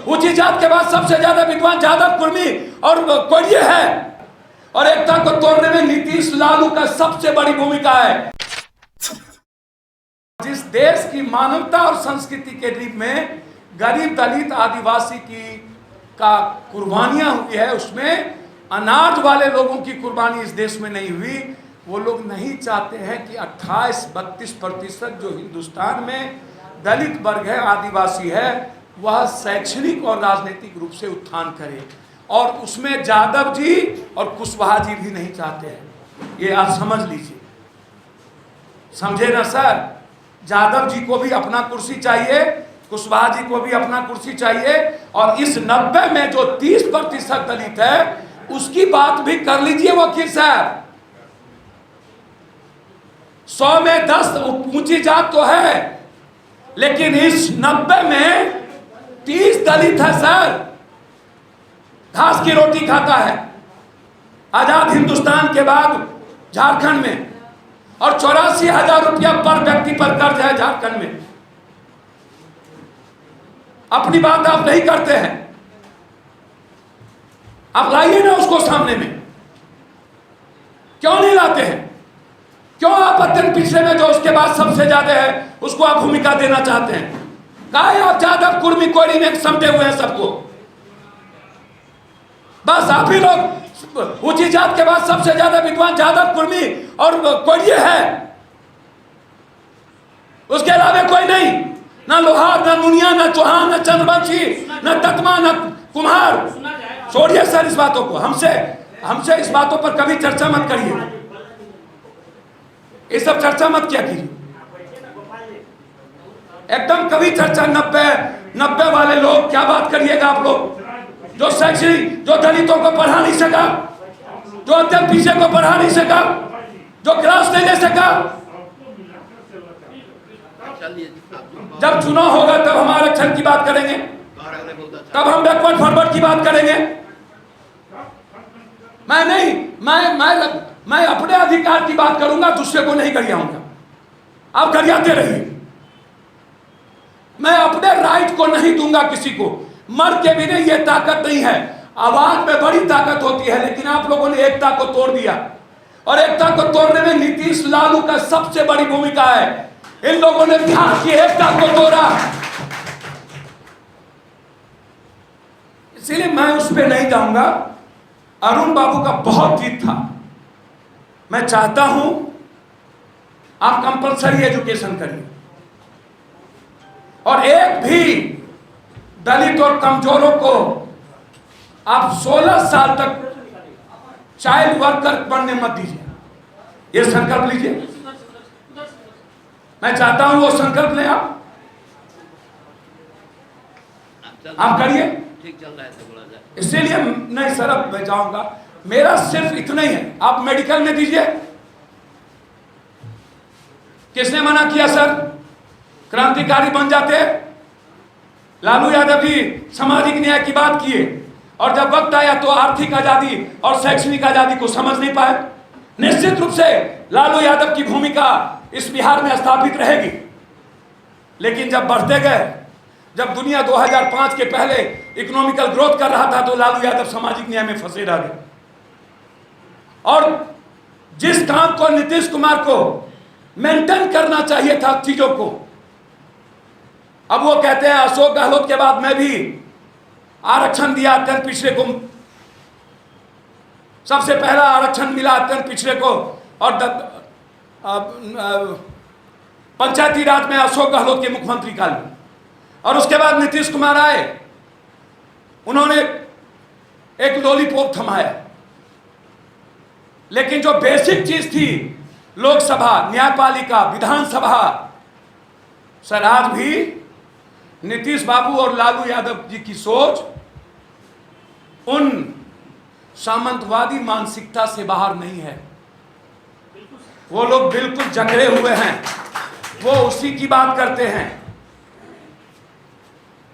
ऊंची जात के बाद सबसे ज्यादा विद्वान यादव, कुर्मी और कोयरिये है। और एकता को तोड़ने में नीतीश लालू का सबसे बड़ी भूमिका है। जिस देश की मानवता और संस्कृति के रूप में गरीब, दलित, आदिवासी का कुर्बानियां हुई है, उसमें अनाथ वाले लोगों की कुर्बानी इस देश में नहीं हुई। वो लोग नहीं चाहते हैं कि 28-32% जो हिंदुस्तान में दलित वर्ग है, आदिवासी है, वह शैक्षणिक और राजनीतिक रूप से उत्थान करे। और उसमें यादव जी और कुशवाहा जी भी नहीं चाहते हैं। ये आप समझ लीजिए, समझे ना सर। यादव जी को भी अपना कुर्सी चाहिए, कुशवाहा जी को भी अपना कुर्सी चाहिए। और इस 90 में जो 30% दलित है, उसकी बात भी कर लीजिए वकील साहब। 100 में 10 ऊंची जात तो है, लेकिन इस 90 में 30 दलित है सर। घास की रोटी खाता है आजाद हिंदुस्तान के बाद झारखंड में, और 84,000 रुपया पर व्यक्ति पर कर्ज है झारखंड में। अपनी बात आप नहीं करते हैं। आप लाइए ना उसको सामने में, क्यों नहीं लाते हैं? क्यों आप अत्यंत पिछड़े में जो उसके बाद सबसे ज्यादा है उसको आप भूमिका देना चाहते हैं? काहे आप यादव, कुर्मी, कोयरी में समटे हुए हैं सबको? बस आप ही लोग ऊंची जात के बाद सबसे ज्यादा विद्वान यादव, कुर्मी और कोयरिये है। उसके अलावा कोई नहीं, ना लोहार, ना मुनिया, ना चौहान, ना चंद्रवंशी, ना तत्मा, ना कुम्हार। छोड़िए सर इस बातों को, हमसे इस बातों पर कभी चर्चा मत करिए। ये सब चर्चा मत किया कीजिए एकदम, कभी चर्चा। 90 वाले लोग क्या बात करिएगा आप लोग, जो शैक्षणिक, जो दलितों को पढ़ा नहीं सका, जो अत्यंत पीछे को पढ़ा नहीं सका, जो क्लास नहीं ले सका। जब चुनाव होगा तब हम आरक्षण की बात करेंगे, तब हम बैकवर्ड फॉरवर्ड की बात करेंगे। मैं नहीं, मैं अपने अधिकार की बात करूंगा, दूसरे को नहीं गरियाऊंगा। आप गरियाते रहिए। मैं अपने राइट को नहीं दूंगा किसी को। मर के भी नहीं, ये ताकत नहीं है। आवाज में बड़ी ताकत होती है, लेकिन आप लोगों ने एकता को तोड़ दिया। और एकता को तोड़ने में नीतीश लालू का सबसे बड़ी भूमिका है। इन लोगों ने बिहार की एकता को तोड़ा। इसीलिए मैं उस पर नहीं जाऊंगा। अरुण बाबू का बहुत जीत था। मैं चाहता हूं आप कंपलसरी एजुकेशन करिए, और एक भी दलित और कमजोरों को आप 16 साल तक चाइल्ड वर्कर बनने मत दीजिए। ये संकल्प लीजिए। मैं चाहता हूं वो संकल्प लें आप करिए। ठीक चल रहा है तो बोला जाए। इसीलिए नहीं सर, अब मैं जाऊंगा। मेरा सिर्फ इतना ही है, आप मेडिकल में दीजिए। किसने मना किया सर? क्रांतिकारी बन जाते। लालू यादव जी सामाजिक न्याय की बात किए, और जब वक्त आया तो आर्थिक आजादी और शैक्षणिक आजादी को समझ नहीं पाए। निश्चित रूप से लालू यादव की भूमिका इस बिहार में स्थापित रहेगी, लेकिन जब बढ़ते गए, जब दुनिया 2005 के पहले इकोनॉमिकल ग्रोथ कर रहा था, तो लालू यादव सामाजिक न्याय में फंसे रह गए। और जिस काम को नीतीश कुमार को मेंटेन करना चाहिए था चीजों को, अब वो कहते हैं अशोक गहलोत के बाद मैं भी आरक्षण दिया अत्यंत पिछड़े को। सबसे पहला आरक्षण मिला अत्यंत पिछड़े को, और पंचायती राज में अशोक गहलोत के मुख्यमंत्री काल में। और उसके बाद नीतीश कुमार आए, उन्होंने एक लॉलीपॉप थमाया। लेकिन जो बेसिक चीज थी, लोकसभा, न्यायपालिका, विधानसभा, सर आज भी नीतीश बाबू और लालू यादव जी की सोच उन सामंतवादी मानसिकता से बाहर नहीं है। वो लोग बिल्कुल जकड़े हुए हैं, वो उसी की बात करते हैं।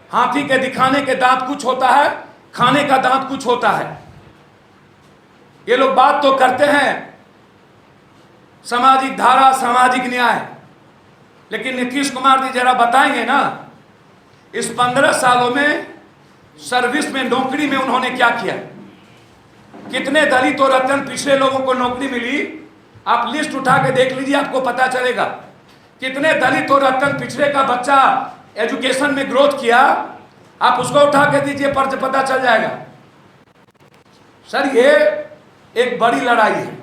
हाथी के दिखाने के दांत कुछ होता है, खाने का दांत कुछ होता है। ये लोग बात तो करते हैं सामाजिक धारा, सामाजिक न्याय, लेकिन नीतीश कुमार जी जरा बताएंगे ना, इस 15 सालों में सर्विस में, नौकरी में उन्होंने क्या किया, कितने दलित और अत्यंत पिछड़े लोगों को नौकरी मिली, आप लिस्ट उठा के देख लीजिए, आपको पता चलेगा। कितने दलित और अत्यंत पिछड़े का बच्चा एजुकेशन में ग्रोथ किया, आप उसको उठा के दीजिए, पर पता चल जाएगा। सर, ये एक बड़ी लड़ाई है।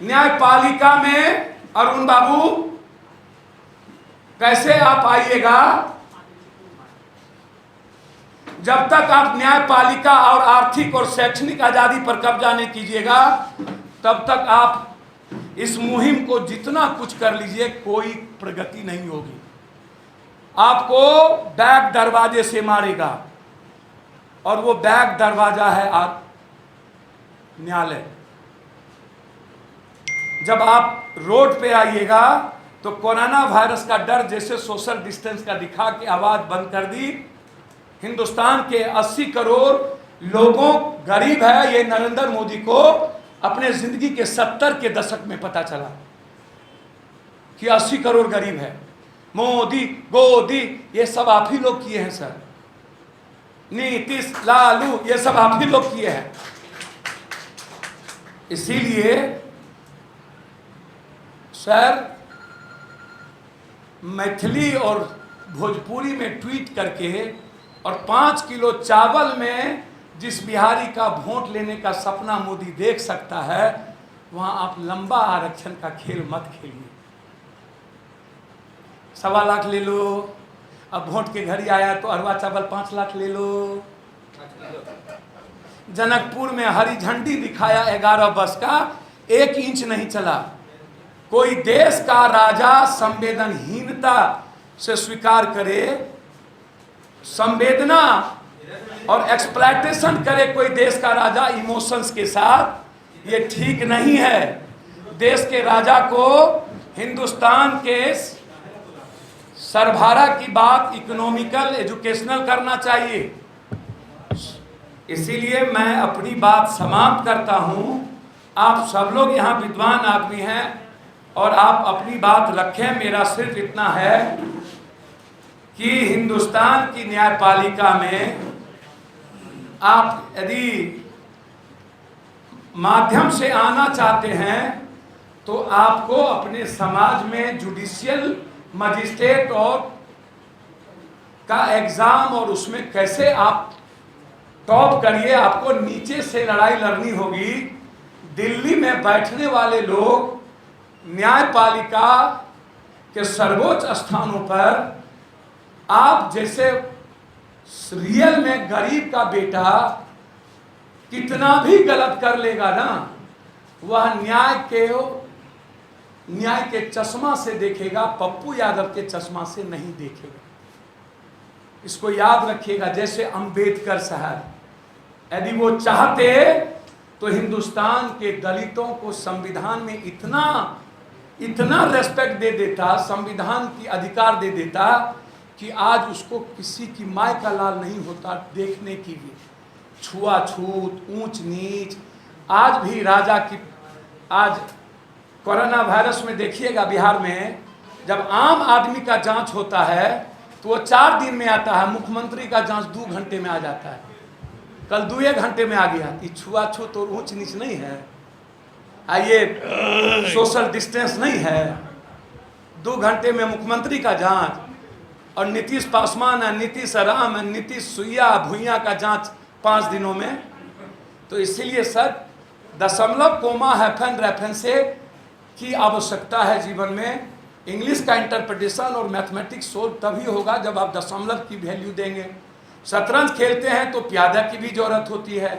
न्यायपालिका में अरुण बाबू कैसे आप आइएगा, जब तक आप न्यायपालिका और आर्थिक और शैक्षणिक आजादी पर कब्जा नहीं कीजिएगा, तब तक आप इस मुहिम को जितना कुछ कर लीजिए, कोई प्रगति नहीं होगी। आपको बैक दरवाजे से मारेगा, और वो बैक दरवाजा है न्यायालय। जब आप रोड पे आइएगा तो कोरोना वायरस का डर जैसे सोशल डिस्टेंस का दिखा के आवाज बंद कर दी। हिंदुस्तान के 80 करोड़ लोगों गरीब है, ये नरेंद्र मोदी को अपने जिंदगी के 70 के दशक में पता चला कि 80 करोड़ गरीब है। मोदी गोदी ये सब आप ही लोग किए हैं सर, नीतीश लालू ये सब आप ही लोग किए हैं। इसीलिए सर, मैथिली और भोजपुरी में ट्वीट करके और 5 किलो चावल में जिस बिहारी का वोट लेने का सपना मोदी देख सकता है, वहां आप लंबा आरक्षण का खेल मत खेलिए। 1.25 लाख ले लो, अब वोट के घड़ी आया तो अरवा चावल 5 लाख ले लो। जनकपुर में हरी झंडी दिखाया 11 बस का, 1 इंच नहीं चला। कोई देश का राजा संवेदनहीनता से स्वीकार करे, संवेदना और एक्सप्लॉयटेशन करे कोई देश का राजा इमोशंस के साथ, ये ठीक नहीं है। देश के राजा को हिंदुस्तान के सरभारा की बात इकोनॉमिकल एजुकेशनल करना चाहिए। इसीलिए मैं अपनी बात समाप्त करता हूं। आप सब लोग यहाँ विद्वान आदमी हैं और आप अपनी बात रखें। मेरा सिर्फ इतना है कि हिंदुस्तान की न्यायपालिका में आप यदि माध्यम से आना चाहते हैं तो आपको अपने समाज में जुडिशियल मजिस्ट्रेट और का एग्जाम, और उसमें कैसे आप टॉप करिए, आपको नीचे से लड़ाई लड़नी होगी। दिल्ली में बैठने वाले लोग न्यायपालिका के सर्वोच्च स्थानों पर आप जैसे रियल में गरीब का बेटा कितना भी गलत कर लेगा ना, वह न्याय के चश्मा से देखेगा, पप्पू यादव के चश्मा से नहीं देखेगा। इसको याद रखिएगा। जैसे अंबेडकर साहब यदि वो चाहते तो हिंदुस्तान के दलितों को संविधान में इतना रेस्पेक्ट दे देता, संविधान की अधिकार दे देता कि आज उसको किसी की माय का लाल नहीं होता देखने की भी। छुआछूत, ऊंच नीच, आज भी राजा की, आज कोरोना वायरस में देखिएगा बिहार में जब आम आदमी का जांच होता है तो वो 4 दिन में आता है, मुख्यमंत्री का जांच 2 घंटे में आ जाता है। कल 2 घंटे में आ गया। ये छुआछूत और ऊंच नीच नहीं है, ये सोशल डिस्टेंस नहीं है। 2 घंटे में मुख्यमंत्री का जांच, और नीतीश पासवान है, नीतीश राम है, नीतीश सुइया भुइया का जांच 5 दिनों में। तो इसीलिए सर दशमलव कोमा हैफन रेफरेंसे की आवश्यकता है जीवन में। इंग्लिश का इंटरप्रिटेशन और मैथमेटिक्स सोल्व तभी होगा जब आप दशमलव की वैल्यू देंगे। शतरंज खेलते हैं तो प्यादा की भी जरूरत होती है।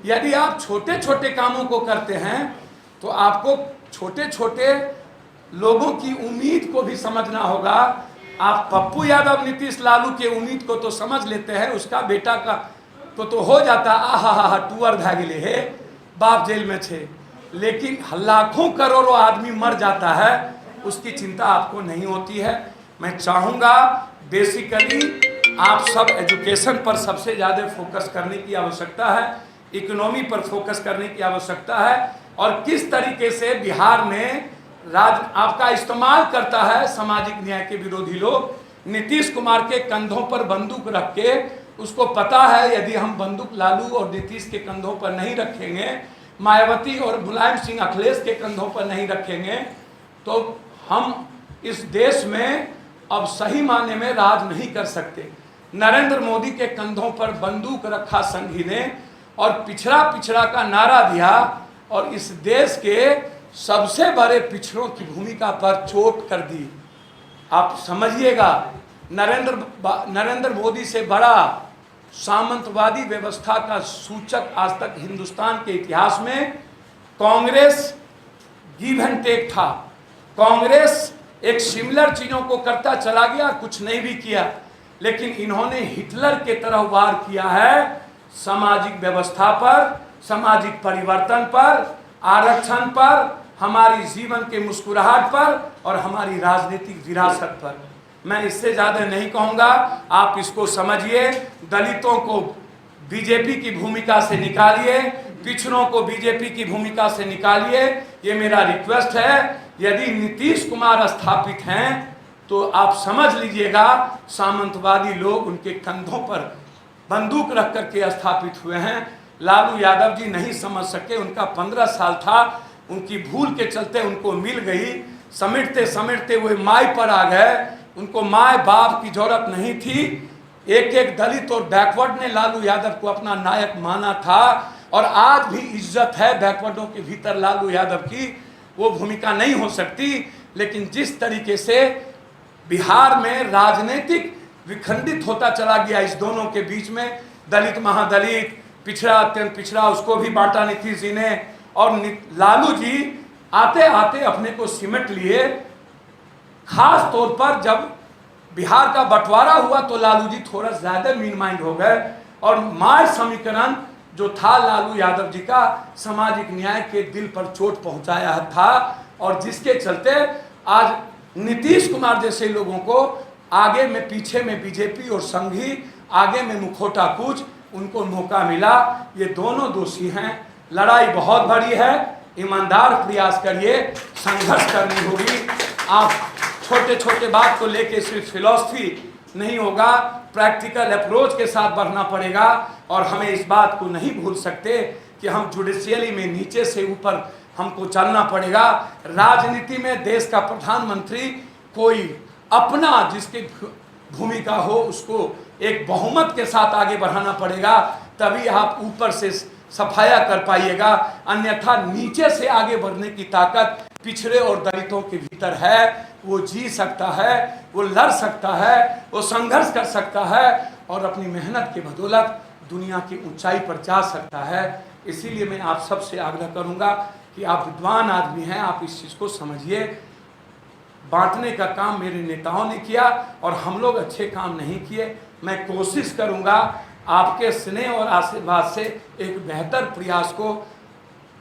यदि आप छोटे छोटे कामों को करते हैं तो आपको छोटे छोटे लोगों की उम्मीद को भी समझना होगा। आप पप्पू यादव नीतीश लालू के उम्मीद को तो समझ लेते हैं, उसका बेटा का तो हो जाता आहा टूअर भागिले है, बाप जेल में थे, लेकिन लाखों करोड़ों आदमी मर जाता है, उसकी चिंता आपको नहीं होती है। मैं चाहूँगा बेसिकली आप सब एजुकेशन पर सबसे ज़्यादा फोकस करने की आवश्यकता है, इकोनॉमी पर फोकस करने की आवश्यकता है, और किस तरीके से बिहार में आपका इस्तेमाल करता है सामाजिक न्याय के विरोधी लोग। नीतीश कुमार के कंधों पर बंदूक रख के उसको पता है यदि हम बंदूक लालू और नीतीश के कंधों पर नहीं रखेंगे, मायावती और मुलायम सिंह अखिलेश के कंधों पर नहीं रखेंगे, तो हम इस देश में अब सही मायने में राज नहीं कर सकते। नरेंद्र मोदी के कंधों पर बंदूक रखा संघी ने और पिछड़ा पिछड़ा का नारा दिया और इस देश के सबसे बड़े पिछड़ों की भूमिका पर चोट कर दी। आप समझिएगा, नरेंद्र मोदी से बड़ा सामंतवादी व्यवस्था का सूचक आज तक हिंदुस्तान के इतिहास में कांग्रेस गिव एंड टेक था। कांग्रेस एक सिमिलर चीजों को करता चला गया, कुछ नहीं भी किया, लेकिन इन्होंने हिटलर के तरह वार किया है सामाजिक व्यवस्था पर, सामाजिक परिवर्तन पर, आरक्षण पर, हमारी जीवन के मुस्कुराहट पर और हमारी राजनीतिक विरासत पर। मैं इससे ज्यादा नहीं कहूंगा, आप इसको समझिए। दलितों को बीजेपी की भूमिका से निकालिए, पिछड़ों को बीजेपी की भूमिका से निकालिए, ये मेरा रिक्वेस्ट है। यदि नीतीश कुमार स्थापित हैं तो आप समझ लीजिएगा सामंतवादी लोग उनके कंधों पर बंदूक रख करके स्थापित हुए हैं। लालू यादव जी नहीं समझ सके, उनका 15 साल था, उनकी भूल के चलते उनको मिल गई, समेटते समेटते वो माई पर आ गए। उनको माए बाप की जरूरत नहीं थी। एक एक दलित और बैकवर्ड ने लालू यादव को अपना नायक माना था और आज भी इज्जत है बैकवर्डों के भीतर लालू यादव की। वो भूमिका नहीं हो सकती, लेकिन जिस तरीके से बिहार में राजनीतिक विखंडित होता चला गया इस दोनों के बीच में, दलित महादलित, पिछड़ा अत्यंत पिछड़ा, उसको भी बांटा नीतीश जी ने, और लालू जी आते आते अपने को सिमट लिए। खास तौर पर जब बिहार का बंटवारा हुआ तो लालू जी थोड़ा ज्यादा मीन माइंड हो गए और माय समीकरण जो था लालू यादव जी का, सामाजिक न्याय के दिल पर चोट पहुंचाया था और जिसके चलते आज नीतीश कुमार जैसे लोगों को आगे में पीछे में बीजेपी और संघी, आगे में मुखौटा कूच, उनको मौका मिला। ये दोनों दोषी हैं। लड़ाई बहुत बड़ी है, ईमानदार प्रयास करिए, संघर्ष करनी होगी। आप छोटे छोटे बात को लेके सिर्फ फिलॉसफी नहीं होगा, प्रैक्टिकल अप्रोच के साथ बढ़ना पड़ेगा। और हमें इस बात को नहीं भूल सकते कि हम जुडिशियली में नीचे से ऊपर हमको चलना पड़ेगा। राजनीति में देश का प्रधानमंत्री कोई अपना जिसकी भूमिका हो उसको एक बहुमत के साथ आगे बढ़ाना पड़ेगा, तभी आप ऊपर से सफाया कर पाइएगा। अन्यथा नीचे से आगे बढ़ने की ताकत पिछड़े और दलितों के भीतर है। वो जी सकता है, वो लड़ सकता है, वो संघर्ष कर सकता है और अपनी मेहनत के बदौलत दुनिया की ऊंचाई पर जा सकता है। इसीलिए मैं आप सबसे आग्रह करूंगा कि आप विद्वान आदमी हैं, आप इस चीज़ को समझिए। बांटने का काम मेरे नेताओं ने किया और हम लोग अच्छे काम नहीं किए। मैं कोशिश करूंगा आपके स्नेह और आशीर्वाद से एक बेहतर प्रयास को,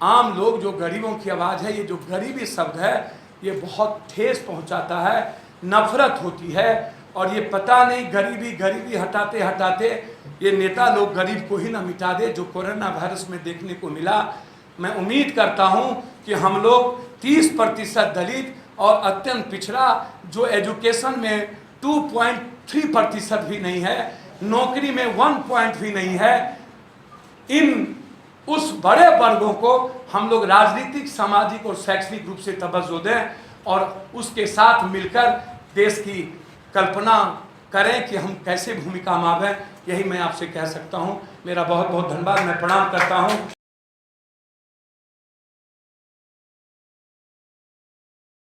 आम लोग जो गरीबों की आवाज़ है, ये जो गरीबी शब्द है ये बहुत ठेस पहुंचाता है, नफरत होती है और ये पता नहीं गरीबी गरीबी हटाते हटाते ये नेता लोग गरीब को ही ना मिटा दे, जो कोरोना वायरस में देखने को मिला। मैं उम्मीद करता हूं कि हम लोग 30% दलित और अत्यंत पिछड़ा, जो एजुकेशन में 2.3% भी नहीं है, नौकरी में 1 पॉइंट भी नहीं है, इन उस बड़े वर्गों को हम लोग राजनीतिक, सामाजिक और शैक्षणिक रूप से तवज्जो दें और उसके साथ मिलकर देश की कल्पना करें कि हम कैसे भूमिका निभाएं। यही मैं आपसे कह सकता हूं। मेरा बहुत बहुत धन्यवाद। मैं प्रणाम करता हूं।